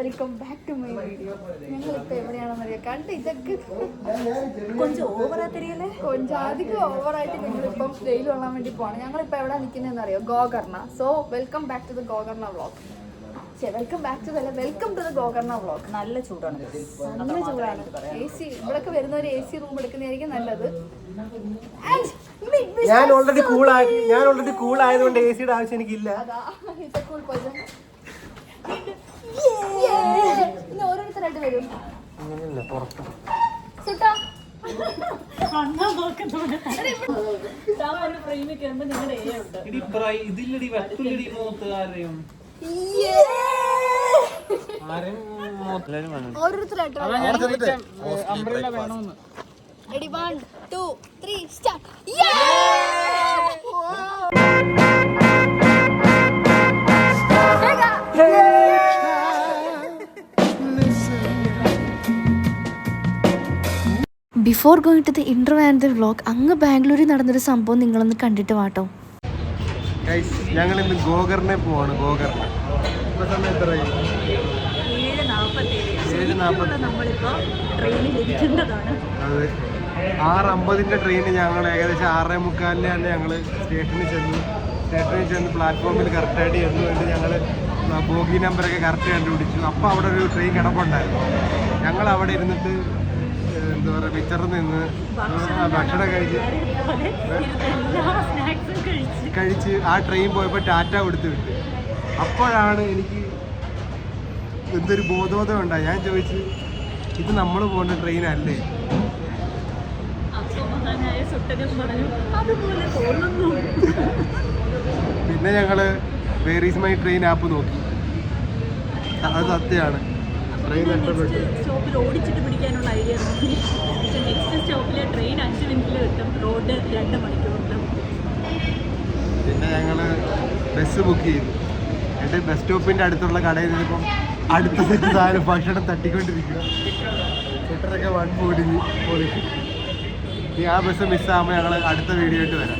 Welcome back to my video. ഞങ്ങളിപ്പോൾ എവിടെയാണെന്നറിയാം. കണ്ട് ഇതൊക്കെ കൊഞ്ചം അധികം ഓവറായിട്ട് ഞങ്ങളിപ്പം വെയിൽ കൊള്ളാൻ വേണ്ടി പോവാണ്. ഞങ്ങളിപ്പോൾ എവിടെ നിൽക്കുന്നതെന്ന് അറിയോ? Gokarna. So welcome back to the Gokarna vlog. Welcome back to welcome to the Gokarna vlog. നല്ല ചൂടാണ്, നല്ല ചൂടാണ്. AC ഇവിടൊക്കെ വരുന്ന ഒരു AC റൂം എടുക്കുന്നതായിരിക്കും നല്ലത്. ഞാൻ ഓൾറെഡി കൂൾ ആയതുകൊണ്ട് എസിയുടെ ആവശ്യം എനിക്കില്ല. ഓരോരുത്തരായിട്ട് വരും. ഓരോരുത്തരായിട്ട് Ready, 1, 2, 3, start! Before going to the interview and the vlog, അങ്ങ് ബാംഗ്ലൂരിൽ നടന്നൊരു സംഭവം നിങ്ങളൊന്ന് കണ്ടിട്ട് വാട്ടോ. ഞങ്ങൾ ഇന്ന് ഗോകർണെ പോവാണ്. ഗോകർണ സമയത്ത് 6:50 ട്രെയിന് ഞങ്ങൾ ഏകദേശം 6:45 തന്നെ ഞങ്ങൾ സ്റ്റേഷനിൽ ചെന്ന് പ്ലാറ്റ്ഫോമിൽ കറക്റ്റായിട്ട് ചെന്ന് വേണ്ടി ഞങ്ങൾ ബോഗി നമ്പറൊക്കെ കറക്റ്റ് കണ്ടുപിടിച്ചു. അപ്പോൾ അവിടെ ഒരു ട്രെയിൻ കിടപ്പുണ്ടായിരുന്നു. ഞങ്ങൾ അവിടെ ഇരുന്നിട്ട് എന്താ പറയുക, പിക്ചറിൽ നിന്ന് ഭക്ഷണം കഴിച്ച് ആ ട്രെയിൻ പോയപ്പോൾ ടാറ്റ കൊടുത്ത് വിട്ട്. അപ്പോഴാണ് എനിക്ക് എന്തൊരു ബോധോദയം ഉണ്ടായി. ഞാൻ ചോദിച്ചു, ഇത് നമ്മൾ പോകുന്ന ട്രെയിൻ അല്ലേ? പിന്നെ ഞങ്ങള് where is my train app നോക്കി. അത് സത്യമാണ്, ട്രെയിൻ നഷ്ടപ്പെട്ടു. സ്റ്റോപ്പിൽ ഓടിച്ചിട്ട് പിടിക്കാനുള്ള ഐഡിയ നോക്കി. പക്ഷെ നെക്സ്റ്റ് സ്റ്റോപ്പിലെ ട്രെയിൻ 5 മിനിറ്റിൽ കിട്ടും, റോഡ് 2 മണിക്കൂറിലും. പിന്നെ ഞങ്ങള് ബസ് ബുക്ക് ചെയ്തു. എന്നിട്ട് ബസ് സ്റ്റോപ്പിന്റെ അടുത്തുള്ള കടയിൽ നിന്നിപ്പം അടുത്ത സെറ്റ് സാധനം ഭക്ഷണം തട്ടിക്കൊണ്ടിരിക്കുക. സെറ്ററൊക്കെ പൊടിഞ്ഞ് ഈ ആ ബസ് മിസ്സാകുമ്പോൾ ഞങ്ങൾ അടുത്ത വീഡിയോ ആയിട്ട് വരാം.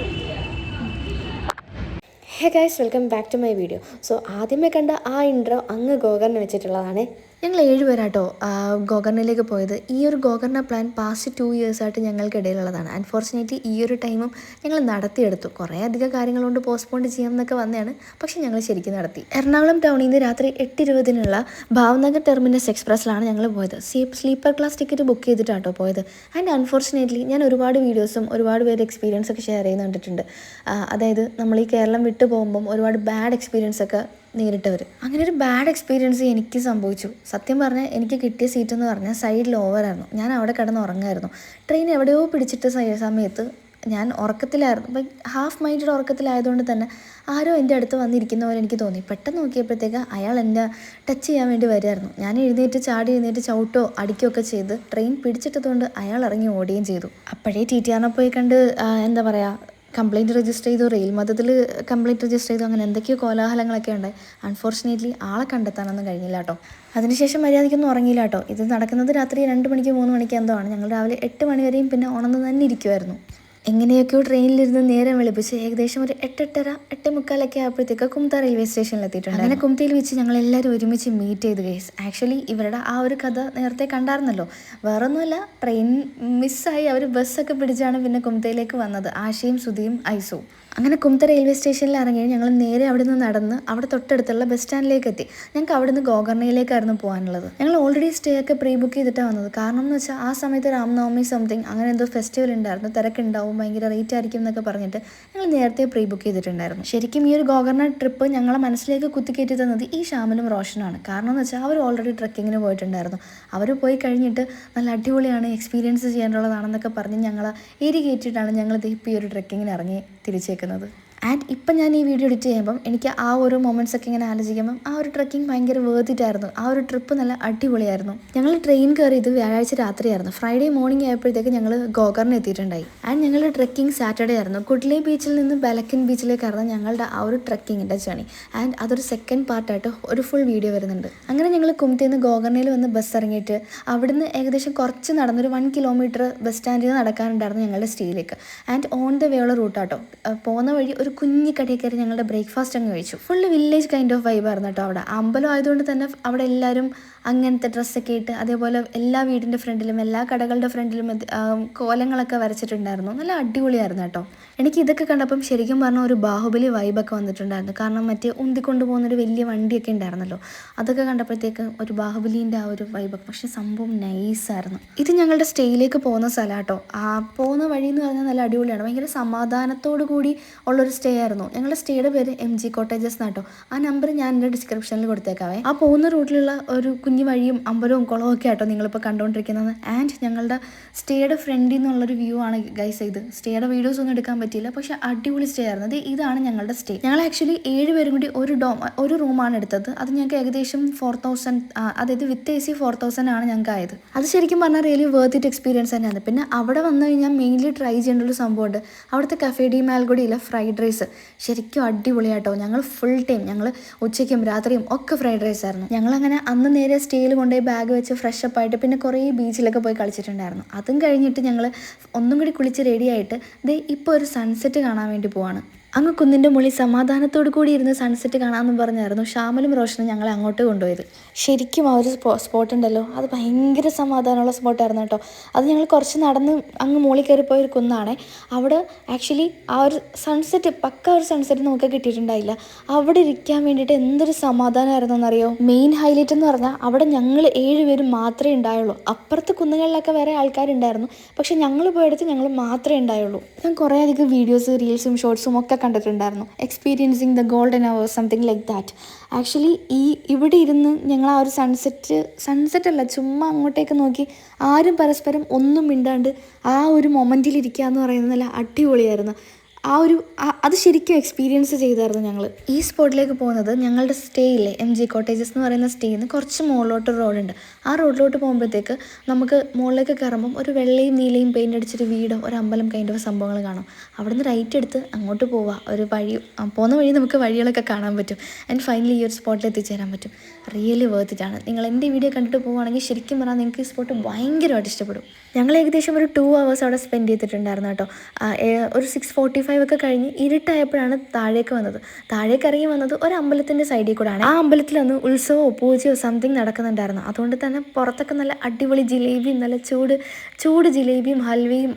Hey guys, welcome back to my video. So ആദ്യമേ കണ്ട ആ ഇൻട്രോ അങ്ങ് ഗോകർണ വെച്ചിട്ടുള്ളതാണ്. ഞങ്ങൾ 7 പേരാട്ടോ ഗോകർണയിലേക്ക് പോയത്. ഈ ഒരു ഗോകർണ പ്ലാൻ പാസ്റ്റ് 2 ഇയേഴ്സായിട്ട് ഞങ്ങൾക്കിടയിലുള്ളതാണ്. അൺഫോർച്ചുനേറ്റ്ലി ഈ ഒരു ടൈമും ഞങ്ങൾ നടത്തിയെടുത്തു. കുറേ അധികം കാര്യങ്ങൾ കൊണ്ട് പോസ്റ്റ്പോണ്ട് ചെയ്യാമെന്നൊക്കെ വന്നതാണ്, പക്ഷേ ഞങ്ങൾ ശരിക്കും നടത്തി. എറണാകുളം ടൗണിൽ നിന്ന് രാത്രി 8:20 ഭാവ്നഗർ ടെർമിനസ് എക്സ്പ്രസ്സിലാണ് ഞങ്ങൾ പോയത്. സ്ലീപ്പർ ക്ലാസ് ടിക്കറ്റ് ബുക്ക് ചെയ്തിട്ടാട്ടോ പോയത്. ആൻഡ് അൺഫോർച്ചുനേറ്റ്ലി ഞാൻ ഒരുപാട് വീഡിയോസും ഒരുപാട് പേര് എക്സ്പീരിയൻസ് ഒക്കെ ഷെയർ ചെയ്യുന്ന കണ്ടിട്ടുണ്ട്. അതായത് നമ്മൾ ഈ കേരളം വിട്ടു പോകുമ്പം ഒരുപാട് ബാഡ് എക്സ്പീരിയൻസ് ഒക്കെ നേരിട്ടവർ. അങ്ങനെ ഒരു ബാഡ് എക്സ്പീരിയൻസ് എനിക്ക് സംഭവിച്ചു. സത്യം പറഞ്ഞാൽ എനിക്ക് കിട്ടിയ സീറ്റ് എന്ന് പറഞ്ഞാൽ സൈഡിൽ ഓവറായിരുന്നു. ഞാൻ അവിടെ കിടന്ന് ഉറങ്ങായിരുന്നു. ട്രെയിൻ എവിടെയോ പിടിച്ചിട്ട സമയത്ത് ഞാൻ ഉറക്കത്തിലായിരുന്നു. അപ്പം ഹാഫ് മൈൻഡ് ഉറക്കത്തിലായതുകൊണ്ട് തന്നെ ആരോ എൻ്റെ അടുത്ത് വന്നിരിക്കുന്ന പോലെ എനിക്ക് തോന്നി. പെട്ടെന്ന് നോക്കിയപ്പോഴത്തേക്ക് അയാൾ എന്നെ ടച്ച് ചെയ്യാൻ വേണ്ടി വരുമായിരുന്നു. ഞാൻ ചാടി എഴുന്നേറ്റ് ചവിട്ടോ അടിക്കുകയൊക്കെ ചെയ്ത് ട്രെയിൻ പിടിച്ചിട്ടതുകൊണ്ട് അയാൾ ഇറങ്ങി ഓടുകയും ചെയ്തു. അപ്പോഴേ TTRനെ പോയി കണ്ട് എന്താ പറയുക, കംപ്ലയിൻറ്റ് രജിസ്റ്റർ ചെയ്തു, റെയിൽ മതത്തിൽ കംപ്ലയിൻറ്റ് രജിസ്റ്റർ ചെയ്തു. അങ്ങനെ എന്തൊക്കെയോ കോലാഹലങ്ങളൊക്കെ ഉണ്ടായി. അൺഫോർച്ചുനേറ്റ്ലി ആളെ കണ്ടെത്താനൊന്നും കഴിഞ്ഞില്ല കേട്ടോ. അതിനുശേഷം മര്യാദയ്ക്കൊന്നും ഉറങ്ങിയില്ല കേട്ടോ. ഇത് നടക്കുന്നത് രാത്രി 2 മണിക്ക് 3 മണിക്ക് എന്തോ ആണ്. ഞങ്ങൾ രാവിലെ 8 മണി വരെയും പിന്നെ ഉണർന്ന് തന്നെ ഇരിക്കുമായിരുന്നു. എങ്ങനെയൊക്കെയോ ട്രെയിനിലിരുന്ന് നേരം വെളുപ്പിച്ച് ഏകദേശം ഒരു 8:30 ആയപ്പോഴത്തേക്ക് കുംത റെയിൽവേ സ്റ്റേഷനിൽ എത്തിയിട്ടുണ്ട്. അങ്ങനെ കുംതയിൽ വെച്ച് ഞങ്ങളെല്ലാവരും ഒരുമിച്ച് മീറ്റ് ചെയ്ത് ഗൈസ്. ആക്ച്വലി ഇവരുടെ ആ ഒരു കഥ നേരത്തെ കണ്ടായിരുന്നല്ലോ. വേറൊന്നുമല്ല, ട്രെയിൻ മിസ്സായി അവർ ബസ്സൊക്കെ പിടിച്ചാണ് പിന്നെ കുംതയിലേക്ക് വന്നത്, ആശയും സുധിയും ഐസുവും. അങ്ങനെ കുംത റെയിൽവേ സ്റ്റേഷനിൽ ഇറങ്ങി ഞങ്ങൾ നേരെ അവിടെ നിന്ന് നടന്ന് അവിടെ തൊട്ടടുത്തുള്ള ബസ് സ്റ്റാൻഡിലേക്ക് എത്തി. ഞങ്ങൾക്ക് അവിടെ നിന്ന് ഗോകർണയിലേക്കായിരുന്നു പോകാനുള്ളത്. ഞങ്ങൾ ഓൾറെഡി സ്റ്റേ ഒക്കെ പ്രീ ബുക്ക് ചെയ്തിട്ടാണ് വന്നത്. കാരണം എന്ന് വെച്ചാൽ ആ സമയത്ത് രാംനവമി സംതിങ് അങ്ങനെ എന്തോ ഫെസ്റ്റിവൽ ഉണ്ടായിരുന്നു, തിരക്കുണ്ടാവും, ഭയങ്കര റേറ്റ് ആയിരിക്കും എന്നൊക്കെ പറഞ്ഞിട്ട് ഞങ്ങൾ നേരത്തെ പ്രീ ബുക്ക് ചെയ്തിട്ടുണ്ടായിരുന്നു. ശരിക്കും ഈ ഒരു ഗോകർണ ട്രിപ്പ് ഞങ്ങളെ മനസ്സിലേക്ക് കുത്തിക്കയറ്റി തന്നത് ഈ ഷാമിനും റോഷനാണ്. കാരണം എന്ന് വെച്ചാൽ അവർ ഓൾറെഡി ട്രക്കിങ്ങിന് പോയിട്ടുണ്ടായിരുന്നു. അവർ പോയി കഴിഞ്ഞിട്ട് നല്ല അടിപൊളിയാണ്, എക്സ്പീരിയൻസ് ചെയ്യാനുള്ളതാണെന്നൊക്കെ പറഞ്ഞ് ഞങ്ങളെ ഏരി കയറ്റിയിട്ടാണ് ഞങ്ങൾ ഇപ്പോൾ ഈ ഒരു ട്രക്കിങ്ങിന് ഇറങ്ങി തിരിച്ചേക്കുന്നത്. ആൻഡ് ഇപ്പം ഞാൻ ഈ വീഡിയോ എഡിറ്റ് ചെയ്യുമ്പം എനിക്ക് ആ ഒരു മൊമെൻറ്റ്സ് ഒക്കെ ഇങ്ങനെ ആലോചിക്കുമ്പം ആ ഒരു ട്രക്കിംഗ് ഭയങ്കര വേർതിറ്റായിരുന്നു. ആ ഒരു ട്രിപ്പ് നല്ല അടിപൊളിയായിരുന്നു. ഞങ്ങൾ ട്രെയിൻ കയറിയത് വ്യാഴാഴ്ച രാത്രിയായിരുന്നു. ഫ്രൈഡേ മോർണിംഗ് ആയപ്പോഴത്തേക്ക് ഞങ്ങൾ ഗോകർണ എത്തിയിട്ടുണ്ടായി. ആൻഡ് ഞങ്ങളുടെ ട്രക്കിംഗ് സാറ്റർഡേ ആയിരുന്നു. കുഡ്ലി ബീച്ചിൽ നിന്ന് ബലക്കിൻ ബീച്ചിലേക്കായിരുന്നു ഞങ്ങളുടെ ആ ഒരു ട്രക്കിങ്ങിൻ്റെ ജേണി. ആൻഡ് അതൊരു സെക്കൻഡ് പാർട്ടായിട്ട് ഒരു ഫുൾ വീഡിയോ വരുന്നുണ്ട്. അങ്ങനെ ഞങ്ങൾ കുംതയിൽ നിന്ന് ഗോകർണയിൽ വന്ന് ബസ് ഇറങ്ങിയിട്ട് അവിടുന്ന് ഏകദേശം കുറച്ച് നടന്നൊരു 1 കിലോമീറ്റർ ബസ് സ്റ്റാൻഡിൽ നിന്ന് നടക്കാനുണ്ടായിരുന്നു ഞങ്ങളുടെ സ്റ്റേയിലേക്ക്. ആൻഡ് ഓൺ ദ വേ ഉള്ള റൂട്ടാട്ടോ. പോകുന്ന വഴി ഒരു ഒരു കുഞ്ഞി കടയിൽ കയറി ഞങ്ങളുടെ ബ്രേക്ക്ഫാസ്റ്റ് അങ്ങ് കഴിച്ചു. ഫുള്ള് വില്ലേജ് കൈൻഡ് ഓഫ് വൈബായിരുന്നു കേട്ടോ അവിടെ. അമ്പലം ആയതുകൊണ്ട് തന്നെ അവിടെ എല്ലാവരും അങ്ങനത്തെ ഡ്രസ്സൊക്കെ ഇട്ട് അതേപോലെ എല്ലാ വീടിൻ്റെ ഫ്രണ്ടിലും എല്ലാ കടകളുടെ ഫ്രണ്ടിലും കോലങ്ങളൊക്കെ വരച്ചിട്ടുണ്ടായിരുന്നു. നല്ല അടിപൊളിയായിരുന്നു കേട്ടോ. എനിക്ക് ഇതൊക്കെ കണ്ടപ്പം ശരിക്കും പറഞ്ഞാൽ ഒരു ബാഹുബലി വൈബൊക്കെ വന്നിട്ടുണ്ടായിരുന്നു. കാരണം മറ്റേ ഉന്തിക്കൊണ്ട് പോകുന്നൊരു വലിയ വണ്ടിയൊക്കെ ഉണ്ടായിരുന്നല്ലോ, അതൊക്കെ കണ്ടപ്പോഴത്തേക്ക് ഒരു ബാഹുബലീൻ്റെ ആ ഒരു വൈബൊക്കെ. പക്ഷെ സംഭവം നൈസായിരുന്നു. ഇത് ഞങ്ങളുടെ സ്റ്റേയിലേക്ക് പോകുന്ന സ്ഥലം കേട്ടോ. ആ പോകുന്ന വഴി എന്ന് പറഞ്ഞാൽ നല്ല അടിപൊളിയാണ്. ഭയങ്കര സമാധാനത്തോടു കൂടി ഉള്ളൊരു സ്റ്റേ ആയിരുന്നു. ഞങ്ങളുടെ സ്റ്റേയുടെ പേര് MG കോട്ടേജസ് എന്നാട്ടോ. ആ നമ്പർ ഞാൻ എൻ്റെ ഡിസ്ക്രിപ്ഷനിൽ കൊടുത്തേക്കാവേ. ആ പോകുന്ന റൂട്ടിലുള്ള ഒരു കുഞ്ഞു വഴിയും അമ്പലവും കുളവും ഒക്കെ ആട്ടോ നിങ്ങളിപ്പോൾ കണ്ടുകൊണ്ടിരിക്കുന്നത്. ആൻഡ് ഞങ്ങളുടെ സ്റ്റേയുടെ ഫ്രണ്ടിൽ നിന്നുള്ളൊരു വ്യൂ ആണ് ഗൈസ് ഇത്. സ്റ്റേയുടെ വീഡിയോസ് ഒന്നും എടുക്കാൻ പറ്റിയില്ല, പക്ഷെ അടിപൊളി സ്റ്റേ ആയിരുന്നു. ഇതാണ് ഞങ്ങളുടെ സ്റ്റേ. ഞങ്ങൾ ആക്ച്വലി 7 പേരും കൂടി ഒരു റൂമാണ് എടുത്തത്. അത് ഞങ്ങൾക്ക് ഏകദേശം 4000, അതായത് വിത്ത് AC 4000 ആണ് ഞങ്ങൾക്ക് ആയത്. അത് ശരിക്കും പറഞ്ഞാൽ റിയലി വർത്ത് ഇറ്റ് എക്സ്പീരിയൻസ് തന്നെയാണ്. പിന്നെ അവിടെ വന്നു കഴിഞ്ഞാൽ മെയിൻലി ട്രൈ ചെയ്യേണ്ട ഒരു സംഭവമുണ്ട്. അവിടുത്തെ കഫേ ഡി മാൽഗുഡിയിലെ ഫ്രൈഡ് റൈസ് ശരിക്കും അടിപൊളിയാട്ടോ. ഞങ്ങൾ ഫുൾ ടൈം ഞങ്ങൾ ഉച്ചയ്ക്കും രാത്രിയും ഒക്കെ ഫ്രൈഡ് റൈസ് ആയിരുന്നു. ഞങ്ങളങ്ങനെ അന്ന് നേരെ സ്റ്റേയിൽ കൊണ്ടുപോയി ബാഗ് വെച്ച് ഫ്രഷപ്പ് ആയിട്ട് പിന്നെ കുറേ ബീച്ചിലൊക്കെ പോയി കളിച്ചിട്ടുണ്ടായിരുന്നു. അതും കഴിഞ്ഞിട്ട് ഞങ്ങൾ ഒന്നും കൂടി കുളിച്ച് റെഡിയായിട്ട് ഇപ്പോൾ ഒരു സൺസെറ്റ് കാണാൻ വേണ്ടി പോവാണ്. അങ്ങ് കുന്നിൻ്റെ മുകളിൽ സമാധാനത്തോടു കൂടി ഇരുന്ന് സൺസെറ്റ് കാണാമെന്ന് പറഞ്ഞായിരുന്നു ഷാമലും റോഷനും ഞങ്ങളെ അങ്ങോട്ട് കൊണ്ടുപോയത്. ശരിക്കും ആ ഒരു സ്പോട്ട് ഉണ്ടല്ലോ, അത് ഭയങ്കര സമാധാനമുള്ള സ്പോട്ടായിരുന്നു കേട്ടോ. അത് ഞങ്ങൾ കുറച്ച് നടന്ന് അങ്ങ് മുകളിൽ കയറിപ്പോയൊരു കുന്നാണേ. അവിടെ ആക്ച്വലി ആ ഒരു സൺസെറ്റ്, പക്ക ഒരു സൺസെറ്റ് നമുക്ക് കിട്ടിയിട്ടുണ്ടായില്ല. അവിടെ ഇരിക്കാൻ വേണ്ടിയിട്ട് എന്തൊരു സമാധാനമായിരുന്നു എന്നറിയോ. മെയിൻ ഹൈലൈറ്റ് എന്ന് പറഞ്ഞാൽ അവിടെ ഞങ്ങൾ 7 പേരും മാത്രമേ ഉണ്ടായുള്ളൂ. അപ്പുറത്ത് കുന്നുകളിലൊക്കെ വേറെ ആൾക്കാരുണ്ടായിരുന്നു, പക്ഷെ ഞങ്ങൾ പോയെടുത്ത് ഞങ്ങൾ മാത്രമേ ഉണ്ടായുള്ളൂ. ഞാൻ കുറേ അധികം വീഡിയോസ്, റീൽസും ഷോർട്സും ഒക്കെ കണ്ടിട്ടുണ്ടായിരുന്നു. Experiencing the golden hour, something like that. Actually ഇവിടെ ഇരുന്ന് ഞങ്ങൾ ആ ഒരു സൺസെറ്റ് അല്ല, ചുമ്മാ അങ്ങോട്ടേക്ക് നോക്കി ആരും പരസ്പരം ഒന്നും മിണ്ടാണ്ട് ആ ഒരു മൊമെൻറ്റിലിരിക്കുക എന്ന് പറയുന്നത് നല്ല അടിപൊളിയായിരുന്നു. അത് ശരിക്കും എക്സ്പീരിയൻസ് ചെയ്തായിരുന്നു ഞങ്ങൾ. ഈ സ്പോട്ടിലേക്ക് പോകുന്നത് ഞങ്ങളുടെ സ്റ്റേ ഇല്ലേ, MG കോട്ടേജസ് എന്ന് പറയുന്ന സ്റ്റേയിൽ നിന്ന് കുറച്ച് മുകളിലോട്ട് റോഡുണ്ട്. ആ റോഡിലോട്ട് പോകുമ്പോഴത്തേക്ക് നമുക്ക് മുകളിലേക്ക് കയറുമ്പം ഒരു വെള്ളയും നീലയും പെയിൻ്റ് അടിച്ചൊരു വീടോ ഒരു അമ്പലം കൈൻഡ് ഓഫ് സംഭവങ്ങൾ കാണും. അവിടെ നിന്ന് റൈറ്റ് എടുത്ത് അങ്ങോട്ട് പോവുക. ഒരു വഴി പോകുന്ന വഴി നമുക്ക് വഴികളൊക്കെ കാണാൻ പറ്റും. ആൻഡ് ഫൈനലി ഈ ഒരു സ്പോട്ടിൽ എത്തിച്ചേരാൻ പറ്റും. റിയലി വർത്ത് ഇറ്റ് ആണ്. നിങ്ങൾ എൻ്റെ വീഡിയോ കണ്ടിട്ട് പോവുകയാണെങ്കിൽ ശരിക്കും പറഞ്ഞാൽ നിങ്ങൾക്ക് ഈ സ്പോട്ട് ഭയങ്കരമായിട്ട് ഇഷ്ടപ്പെടും. ഞങ്ങൾ ഏകദേശം ഒരു 2 hours അവിടെ സ്പെൻഡ് ചെയ്തിട്ടുണ്ടായിരുന്നു കേട്ടോ. ഒരു 6:45 ഒക്കെ കഴിഞ്ഞ് ഇരുട്ടായപ്പോഴാണ് താഴേക്ക് വന്നത്. താഴേക്ക് ഇറങ്ങി വന്നത് ഒരു അമ്പലത്തിൻ്റെ സൈഡിൽ കൂടെയാണ്. ആ അമ്പലത്തിലൊന്ന് ഉത്സവമോ പൂജയോ സംതിങ് നടക്കുന്നുണ്ടായിരുന്നു. അതുകൊണ്ട് തന്നെ പുറത്തൊക്കെ നല്ല അടിപൊളി ജിലേബിയും, നല്ല ചൂട് ജിലേബിയും ഹൽവയും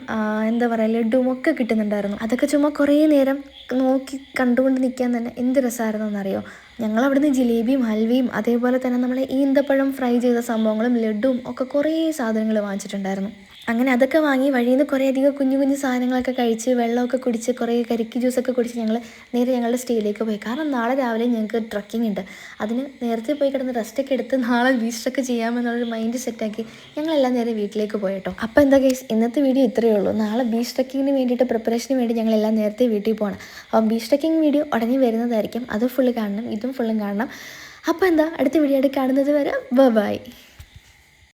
എന്താ പറയുക ലഡുവും ഒക്കെ കിട്ടുന്നുണ്ടായിരുന്നു. അതൊക്കെ ചുമ്മാ കുറേ നേരം നോക്കി കണ്ടുകൊണ്ട് നിൽക്കാൻ തന്നെ എന്ത് രസമായിരുന്നു എന്നറിയോ. ഞങ്ങൾ അവിടുന്ന് ജിലേബിയും ഹൽവയും അതേപോലെ തന്നെ നമ്മളെ ഈന്തപ്പഴം ഫ്രൈ ചെയ്ത സംഭവങ്ങളും ലഡുവും ഒക്കെ കുറേ സാധനങ്ങൾ വാങ്ങിച്ചിട്ടുണ്ടായിരുന്നു. അങ്ങനെ അതൊക്കെ വാങ്ങി വഴിയിൽ നിന്ന് കുറേ അധികം കുഞ്ഞു കുഞ്ഞു സാധനങ്ങളൊക്കെ കഴിച്ച് വെള്ളമൊക്കെ കുടിച്ച് കുറേ കരിക്ക് ജ്യൂസൊക്കെ കുടിച്ച് ഞങ്ങൾ നേരെ ഞങ്ങളുടെ സ്റ്റേയിലേക്ക് പോയി. കാരണം നാളെ രാവിലെ ഞങ്ങൾക്ക് ട്രക്കിംഗ് ഉണ്ട്. അതിന് നേരത്തെ പോയി കിടന്ന് റെസ്റ്റൊക്കെ എടുത്ത് നാളെ ബീച്ചൊക്കെ ചെയ്യാമെന്നുള്ളൊരു മൈൻഡ് സെറ്റാക്കി ഞങ്ങളെല്ലാം നേരെ വീട്ടിലേക്ക് പോയി കേട്ടോ. അപ്പോൾ എന്താ ഗൈസ്, ഇന്നത്തെ വീഡിയോ ഇത്രയേ ഉള്ളൂ. നാളെ ബീച്ച് ട്രക്കിങ്ങിന് വേണ്ടിയിട്ട് പ്രിപ്പറേഷന് വേണ്ടി ഞങ്ങളെല്ലാം നേരത്തെ വീട്ടിൽ പോകണം. അപ്പം ബീച്ച് ട്രക്കിംഗ് വീഡിയോ ഉടനെ വരുന്നതായിരിക്കും. അത് ഫുള്ള് കാണണം, ഇതും ഫുള്ളും കാണണം. അപ്പോൾ എന്താ, അടുത്ത വീഡിയോ ആയിട്ട് കാണുന്നത് വരെ ബൈ.